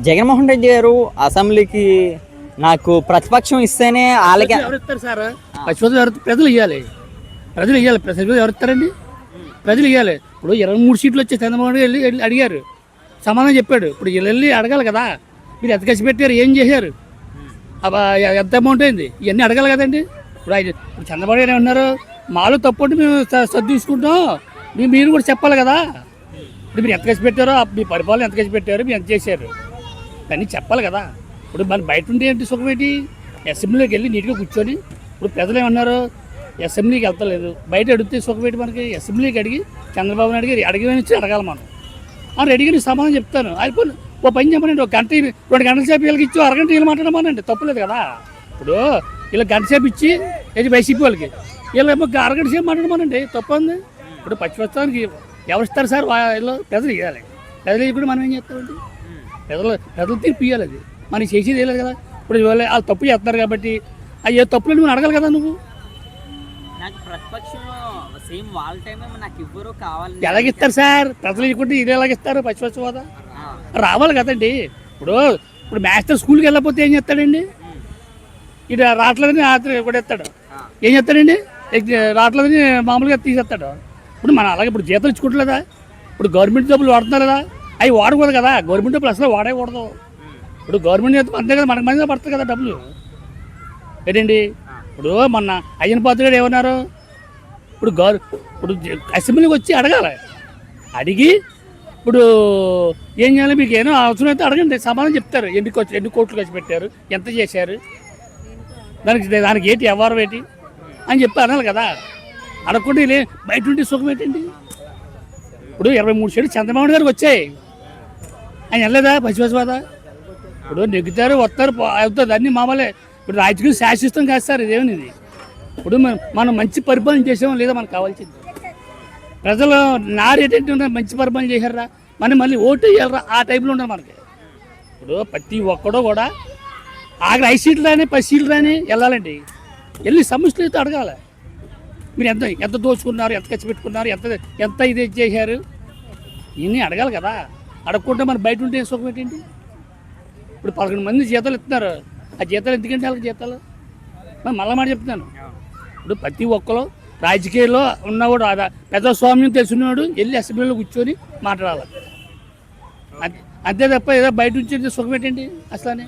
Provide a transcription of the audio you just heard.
జగన్మోహన్ రెడ్డి గారు అసెంబ్లీకి నాకు ప్రతిపక్షం ఇస్తేనే వాళ్ళకి ఎవరు ఇస్తారు సార్? ప్రతిపక్షం ప్రజలు ఇవ్వాలి. ప్రజలు ఇవ్వాలి. ప్రజలు ఎవరు ఇస్తారండి? ప్రజలు ఇవ్వాలి. ఇప్పుడు 23 సీట్లు వచ్చే చంద్రబాబు నాయుడు వెళ్ళి అడిగారు, సమాధానం చెప్పాడు. ఇప్పుడు వీళ్ళు వెళ్ళి అడగాలి కదా, మీరు ఎంత ఖర్చు పెట్టారు, ఏం చేశారు, ఎంత అమౌంట్ అయింది, ఇవన్నీ అడగాలి కదండి. ఇప్పుడు చంద్రబాబు నాయుడు ఏమన్నారు, మాలో తప్పు అంటే మేము సర్దు తీసుకుంటాం, మీరు కూడా చెప్పాలి కదా. ఇప్పుడు మీరు ఎంత ఖర్చు పెట్టారో, మీ పరిపాలన ఎంత ఖర్చు పెట్టారో, మీరు ఎంత చేశారు, అన్నీ చెప్పాలి కదా. ఇప్పుడు మన బయట ఉంటే ఏంటి సుఖం ఏంటి? అసెంబ్లీకి వెళ్ళి నీట్గా కూర్చొని, ఇప్పుడు ప్రజలు ఏమన్నారు, అసెంబ్లీకి వెళ్తలేదు, బయట అడిగితే సుఖం ఏంటి మనకి? అసెంబ్లీకి అడిగి చంద్రబాబు నాయుడు గారు అడగాలి మనం. రెడీగా నేను సమాధానం చెప్తాను. అయిపోయి ఓ పని చెప్పనండి, ఒక గంట 2 గంటల సేపు వీళ్ళకి ఇచ్చి అరగంట వీళ్ళు మాట్లాడమనండి, తప్పులేదు కదా. ఇప్పుడు వీళ్ళ గంట సేపు ఇచ్చి ఏది వైసీపీ వాళ్ళకి వీళ్ళు అరగంట సేపు మాట్లాడమనండి, తప్పు ఉంది. ఇప్పుడు పచ్చిపస్తానికి ఎవరు ఇస్తారు సార్? వీళ్ళు ప్రజలు ఇవ్వాలి. ప్రజలు ఇప్పుడు మనం ఏం చేస్తామండి? ప్రజలు తీర్పు ఇవ్వాలి. అది మనకి చేసేది లేదు కదా. ఇప్పుడు వాళ్ళు తప్పు చేస్తున్నారు కాబట్టి అయ్యే తప్పులు నువ్వు అడగాలి కదా. నువ్వు ఎలాగిస్తారు సార్? ప్రజలు ఇవ్వకుంటే ఇది ఎలాగిస్తారు? పచ్చిపచ్చి హోదా రావాలి కదండి. ఇప్పుడు మాస్టర్ స్కూల్కి వెళ్ళకపోతే ఏం చేస్తాడండి? ఇది రావట్లేదని కూడా ఇస్తాడు. ఏం చేస్తాడండి? రావట్లేదని మామూలుగా తీసేస్తాడు. ఇప్పుడు మనం అలాగే ఇప్పుడు జీతాలు ఇచ్చుకోవట్లేదా? ఇప్పుడు గవర్నమెంట్ డబ్బులు వాడుతున్నారు కదా, అవి వాడకూడదు కదా. గవర్నమెంట్ డబ్బులు అసలు వాడకూడదు. ఇప్పుడు గవర్నమెంట్ చేత అంతే కదా, మనకు మంచిగా పడుతుంది కదా డబ్బులు ఏంటండి. ఇప్పుడు మొన్న అయ్యన పాత్రుడు ఏమన్నారు, ఇప్పుడు అసెంబ్లీకి వచ్చి అడగాలి. అడిగి ఇప్పుడు ఏం చేయాలి, మీకు ఏమో అవసరం అయితే అడగండి, సమాధానం చెప్తారు. ఎన్ని కోట్లు ఖర్చు పెట్టారు, ఎంత చేశారు, దానికి ఏంటి వ్యవహారం ఏంటి అని చెప్పి అనాలి కదా. అడగకుండా బయట ఉంటే సుఖం ఏంటండి? ఇప్పుడు 23 సీట్లు చంద్రబాబు గారికి వచ్చాయి, ఆయన వెళ్ళలేదా? పచ్చిపచ్చివాదా? ఇప్పుడు నెగ్గుతారు, వస్తారు, అవుతుంది, అన్నీ మామూలే. ఇప్పుడు రాజకీయం శాసిస్తాం కాదు సార్, ఇదేమని ఇది. ఇప్పుడు మనం మంచి పరిపాలన చేసామో లేదా మనకు కావాల్సింది. ప్రజలు నారేటంటే ఉన్నారు, మంచి పరిపాలన చేశారా, మళ్ళీ ఓటు వేయాలరా, ఆ టైప్లో ఉన్నారు మనకి. ఇప్పుడు ప్రతి ఒక్కడో కూడా ఆఖరి 5 సీట్లు రాని 10 సీట్లు రాని వెళ్ళాలండి. వెళ్ళి సమస్యలు అయితే అడగాలి. మీరు ఎంత దోచుకున్నారు, ఎంత ఖర్చు పెట్టుకున్నారు, ఎంత ఇది చేశారు, ఇవన్నీ అడగాలి కదా. అడగకుండా మనం బయట ఉంటే సుఖం ఏంటండి? ఇప్పుడు 11 మంది జీతాలు ఇస్తున్నారు, ఆ జీతాలు ఎందుకంటే వాళ్ళకి జీతాలు మళ్ళీ మాట చెప్తున్నాను. ఇప్పుడు ప్రతి ఒక్కరు రాజకీయాల్లో ఉన్నవాడు, ప్రజాస్వామ్యం తెలిసినవాడు వెళ్ళి అసెంబ్లీలో కూర్చొని మాట్లాడాలి. అంతే తప్ప ఏదో బయట నుంచి సుఖం ఏంటండి అసలు.